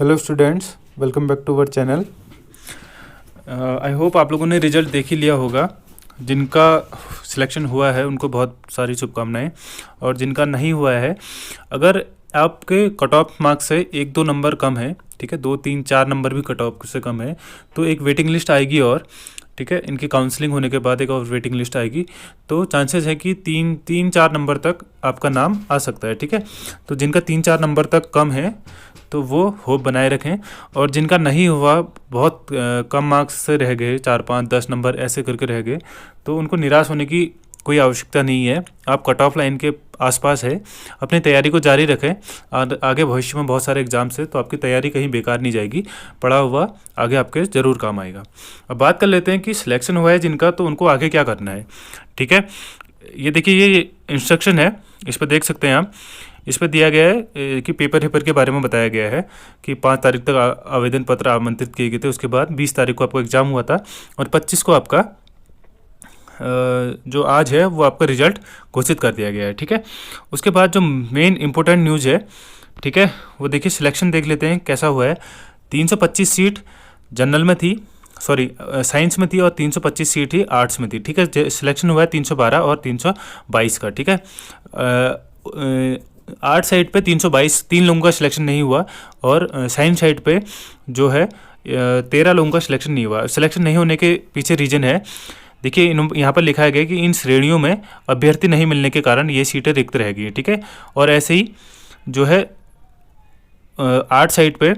Hello students, welcome back to our channel. I hope आप लोगों ने रिजल्ट देख ही लिया होगा। जिनका सिलेक्शन हुआ है उनको बहुत सारी शुभकामनाएं, और जिनका नहीं हुआ है, अगर आपके कट ऑफ मार्क्स से 1-2 नंबर कम है, ठीक है, 2-3-4 नंबर भी कट ऑफ से कम है, तो एक वेटिंग लिस्ट आएगी। और ठीक है, इनकी काउंसलिंग होने के बाद एक और वेटिंग लिस्ट आएगी, तो चांसेस है कि 3-4 नंबर तक आपका नाम आ सकता है। ठीक है, तो जिनका 3-4 नंबर तक कम है तो वो होप बनाए रखें, और जिनका नहीं हुआ, बहुत कम मार्क्स से रह गए, 4-5-10 नंबर ऐसे करके रह गए, तो उनको निराश होने की कोई आवश्यकता नहीं है। आप कट ऑफ लाइन के आसपास है, अपनी तैयारी को जारी रखें। आगे भविष्य में बहुत सारे एग्जाम्स है, तो आपकी तैयारी कहीं बेकार नहीं जाएगी, पढ़ा हुआ आगे आपके ज़रूर काम आएगा। अब बात कर लेते हैं कि सिलेक्शन हुआ है जिनका, तो उनको आगे क्या करना है। ठीक है, ये देखिए, ये इंस्ट्रक्शन है, इस पर देख सकते हैं आप। इस पर दिया गया है कि पेपर के बारे में बताया गया है कि 5 तारीख तक आवेदन पत्र आमंत्रित किए गए थे। उसके बाद 20 तारीख को आपको एग्ज़ाम हुआ था, और 25 को आपका जो आज है वो आपका रिजल्ट घोषित कर दिया गया है। ठीक है, उसके बाद जो मेन इंपॉर्टेंट न्यूज़ है, ठीक है, वो देखिए, सिलेक्शन देख लेते हैं कैसा हुआ है। 325 सीट जनरल में थी, सॉरी साइंस में थी, और 325 सीट ही आर्ट्स में थी। ठीक है, सिलेक्शन हुआ है 312 और 322 का। ठीक है, आर्ट साइड पे 322 3 लोगों का सिलेक्शन नहीं हुआ, और साइंस साइड पे जो है 13 लोगों का सिलेक्शन नहीं हुआ। सिलेक्शन नहीं होने के पीछे रीज़न है, देखिए, यहाँ पर लिखा गया कि इन श्रेणियों में अभ्यर्थी नहीं मिलने के कारण ये सीटें रिक्त रह गई। ठीक है, और ऐसे ही जो है आर्ट साइड पे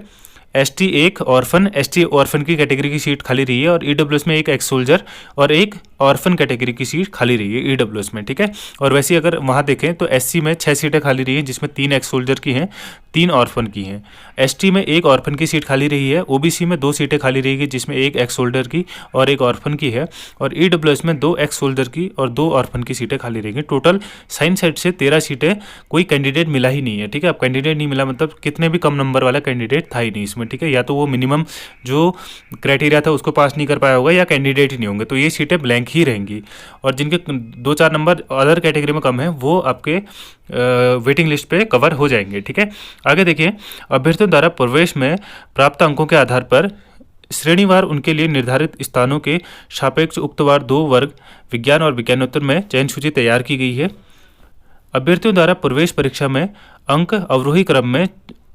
एसटी एक ऑर्फन, एसटी ऑर्फन की कैटेगरी की सीट खाली रही है, और ईडब्ल्यूएस में एक एक्स सोल्जर और एक ऑर्फन कैटेगरी की सीट खाली रही है ईडब्ल्यूएस में। ठीक है, और वैसे अगर वहाँ देखें तो एससी में 6 सीटें खाली रही हैं, जिसमें 3 एक्स सोल्जर की हैं, 3 ऑर्फन की हैं। एसटी में 1 ऑर्फन की सीट खाली रही है। ओबीसी में 2 सीटें खाली रही है, जिसमें 1 एक्स सोल्जर की और 1 ऑर्फन की है, और ईडब्ल्यूएस में 2 एक्स सोल्जर की और 2 ऑर्फन की सीटें खाली रहेंगी। टोटल साइंस साइड से 13 सीटें, कोई कैंडिडेट मिला ही नहीं है। ठीक है, अब कैंडिडेट नहीं मिला मतलब कितने भी कम नंबर वाला कैंडिडेट था ही नहीं इसमें। ठीक है, या तो वो मिनिमम जो क्राइटेरिया था उसको पास नहीं कर पाया होगा, या कैंडिडेट ही नहीं होंगे, तो ये सीटें ब्लैंक ही रहेंगी। और जिनके 2-4 नंबर अदर कैटेगरी में कम है, वो आपके वेटिंग लिस्ट पे कवर हो जाएंगे। ठीक है, आगे देखिए, अभ्यर्थियों द्वारा प्रवेश में प्राप्त अंकों के आधार पर श्रेणीवार उनके लिए निर्धारित स्थानों के सापेक्ष उक्तवार 2 वर्ग विज्ञान और विज्ञानोत्तर में चयन सूची तैयार की गई है। अभ्यर्थियों द्वारा प्रवेश परीक्षा में अंक अवरोही क्रम में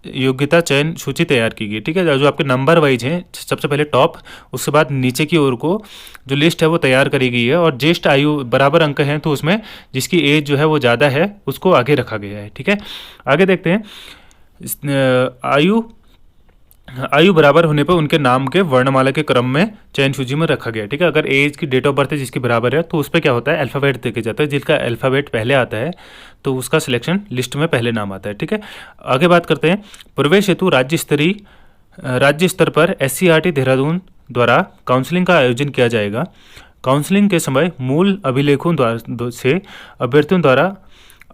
योग्यता चयन सूची तैयार की गई। ठीक है, जो आपके नंबर वाइज हैं, सबसे पहले टॉप, उसके बाद नीचे की ओर को जो लिस्ट है वो तैयार करी गई है, और ज्येष्ठ आयु बराबर अंक हैं, तो उसमें जिसकी एज जो है वो ज़्यादा है उसको आगे रखा गया है। ठीक है, आगे देखते हैं, आयु बराबर होने पर उनके नाम के वर्णमाला के क्रम में चयन सूची में रखा गया। ठीक है, अगर एज की डेट ऑफ बर्थ है जिसकी बराबर है, तो उस पर क्या होता है, अल्फ़ाबेट देखे जाता है, जिसका अल्फ़ाबेट पहले आता है तो उसका सिलेक्शन लिस्ट में पहले नाम आता है। ठीक है, आगे बात करते हैं, प्रवेश हेतु राज्य स्तर पर SCERT देहरादून द्वारा काउंसलिंग का आयोजन किया जाएगा। काउंसलिंग के समय मूल अभिलेखों से अभ्यर्थियों द्वारा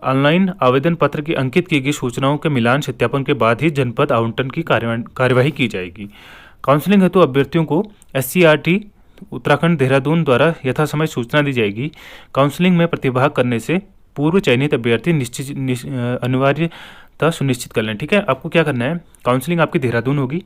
ऑनलाइन आवेदन पत्र की अंकित की गई सूचनाओं के मिलान सत्यापन के बाद ही जनपद आवंटन की कार्यवाही की जाएगी। काउंसलिंग हेतु अभ्यर्थियों को SCERT उत्तराखंड देहरादून द्वारा यथासमय सूचना दी जाएगी। काउंसलिंग में प्रतिभाग करने से पूर्व चयनित अभ्यर्थी अनिवार्यता सुनिश्चित कर लें। ठीक है, आपको क्या करना है, काउंसलिंग आपकी देहरादून होगी।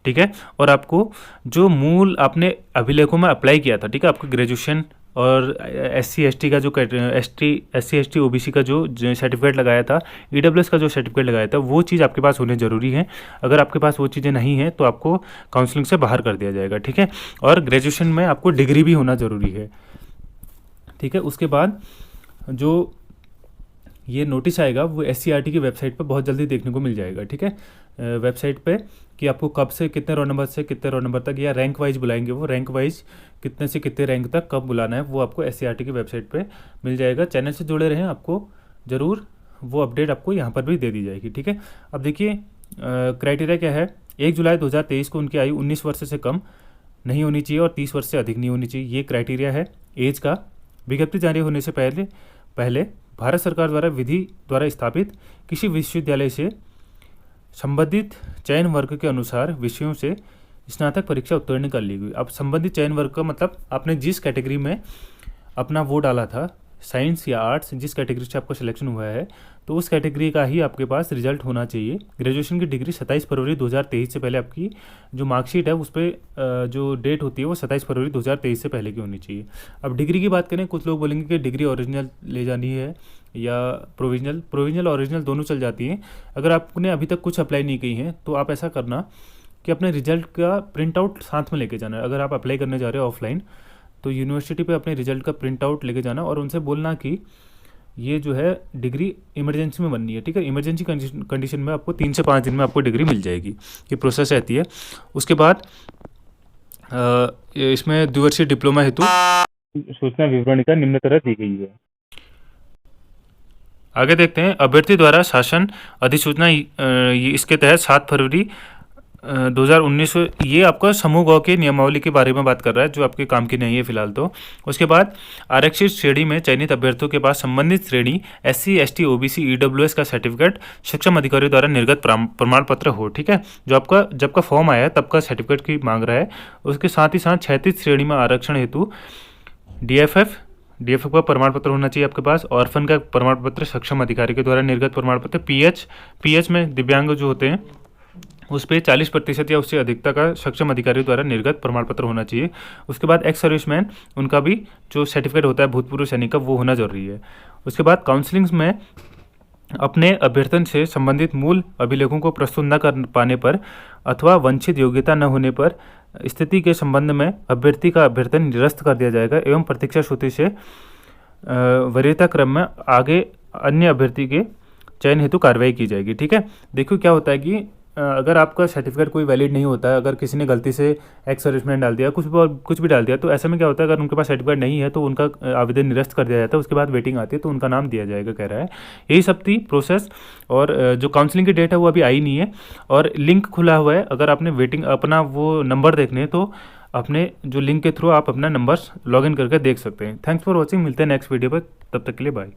ठीक है, और आपको जो मूल आपने अभिलेखों में अप्लाई किया था, ठीक है, आपको ग्रेजुएशन और SC/ST का जो SC/ST OBC का जो सर्टिफिकेट लगाया था, EWS का जो सर्टिफिकेट लगाया था, वो चीज़ आपके पास होने ज़रूरी है। अगर आपके पास वो चीज़ें नहीं हैं तो आपको काउंसलिंग से बाहर कर दिया जाएगा। ठीक है, और ग्रेजुएशन में आपको डिग्री भी होना ज़रूरी है। ठीक है, उसके बाद जो ये नोटिस आएगा वो SCERT की वेबसाइट पर बहुत जल्दी देखने को मिल जाएगा। ठीक है, वेबसाइट पे कि आपको कब से कितने रोल नंबर से कितने रोल नंबर तक, या रैंक वाइज बुलाएंगे, वो रैंक वाइज कितने से कितने रैंक तक कब बुलाना है, वो आपको SCERT की वेबसाइट पे मिल जाएगा। चैनल से जुड़े रहें, आपको ज़रूर वो अपडेट आपको यहाँ पर भी दे दी जाएगी। ठीक है, अब देखिए, क्राइटेरिया क्या है, 1 जुलाई 2023 को उनकी आयु 19 वर्ष से कम नहीं होनी चाहिए और 30 वर्ष से अधिक नहीं होनी चाहिए, ये क्राइटेरिया है एज का। विज्ञप्ति जारी होने से पहले भारत सरकार द्वारा विधि द्वारा स्थापित किसी विश्वविद्यालय से संबंधित चयन वर्ग के अनुसार विषयों से स्नातक परीक्षा उत्तीर्ण कर ली गई। अब संबंधित चयन वर्ग का मतलब आपने जिस कैटेगरी में अपना वो डाला था, साइंस या आर्ट्स, जिस कैटेगरी से आपका सिलेक्शन हुआ है, तो उस कैटेगरी का ही आपके पास रिजल्ट होना चाहिए। ग्रेजुएशन की डिग्री 27 फरवरी 2023 से पहले आपकी जो मार्कशीट है उस पर जो डेट होती है वो 27 फरवरी 2023 से पहले की होनी चाहिए। अब डिग्री की बात करें, कुछ लोग बोलेंगे कि डिग्री ओरिजिनल ले जानी है या प्रोविजनल ओरिजिनल दोनों चल जाती हैं। अगर आपने अभी तक कुछ अप्लाई नहीं की है तो आप ऐसा करना कि अपने रिजल्ट का प्रिंट आउट साथ में लेके जाना। अगर आप अप्लाई करने जा रहे हो ऑफलाइन तो यूनिवर्सिटी पे अपने रिजल्ट का प्रिंट आउट लेके जाना और उनसे बोलना कि ये जो है डिग्री इमरजेंसी में बननी है, ठीक है। इमरजेंसी कंडीशन में आपको 3 से 5 दिन में आपको डिग्री मिल जाएगी, ये प्रोसेस रहती है। उसके बाद इसमें द्विवर्षीय डिप्लोमा हेतु सूचना विवरणिका निम्न तरह दी गई है। आगे देखते हैं, अभ्यर्थी द्वारा शासन अधिसूचना इसके तहत 7 फरवरी 2019 ये आपका समूह गौ के नियमावली के बारे में बात कर रहा है, जो आपके काम की नहीं है फिलहाल तो। उसके बाद आरक्षित श्रेणी में चयनित अभ्यर्थियों के पास संबंधित श्रेणी SC ST OBC EWS का सर्टिफिकेट सक्षम अधिकारी द्वारा निर्गत प्रमाण पत्र हो, ठीक है। जो आपका जब का फॉर्म आया है तब का सर्टिफिकेट की मांग रहा है। उसके साथ ही साथ 36 श्रेणी में आरक्षण हेतु DFF का प्रमाण पत्र होना चाहिए आपके पास। ऑर्फन का प्रमाण पत्र सक्षम अधिकारी के द्वारा निर्गत प्रमाण पत्र। PH में दिव्यांग जो होते हैं उस पर 40% या उससे अधिकता का सक्षम अधिकारी द्वारा निर्गत प्रमाण पत्र होना चाहिए। उसके बाद एक्स सर्विसमैन, उनका भी जो सर्टिफिकेट होता है भूतपूर्व सैनिक का, वो होना जरूरी है। उसके बाद काउंसलिंग में अपने अभ्यर्थन से संबंधित मूल अभिलेखों को प्रस्तुत न कर पाने पर अथवा वंचित योग्यता न होने पर स्थिति के संबंध में अभ्यर्थी का अभ्यर्थन निरस्त कर दिया जाएगा एवं प्रतीक्षा सूची से वरीयता क्रम में आगे अन्य अभ्यर्थी के चयन हेतु कार्रवाई की जाएगी, ठीक है। देखो क्या होता है कि अगर आपका सर्टिफिकेट कोई वैलिड नहीं होता है, अगर किसी ने गलती से एक्स सर्विसमैन डाल दिया, कुछ भी डाल दिया, तो ऐसे में क्या होता है, अगर उनके पास सर्टिफिकेट नहीं है तो उनका आवेदन निरस्त कर दिया जाता है। उसके बाद वेटिंग आती है तो उनका नाम दिया जाएगा, कह रहा है। यही सब थी प्रोसेस। और जो काउंसलिंग की डेट है वो अभी आई नहीं है और लिंक खुला हुआ है। अगर आपने वेटिंग अपना वो नंबर देखने हैं तो अपने जो लिंक के थ्रू आप अपना नंबर लॉगिन करके देख सकते हैं। थैंक्स फॉर वॉचिंग, मिलते हैं नेक्स्ट वीडियो पर, तब तक के लिए बाय।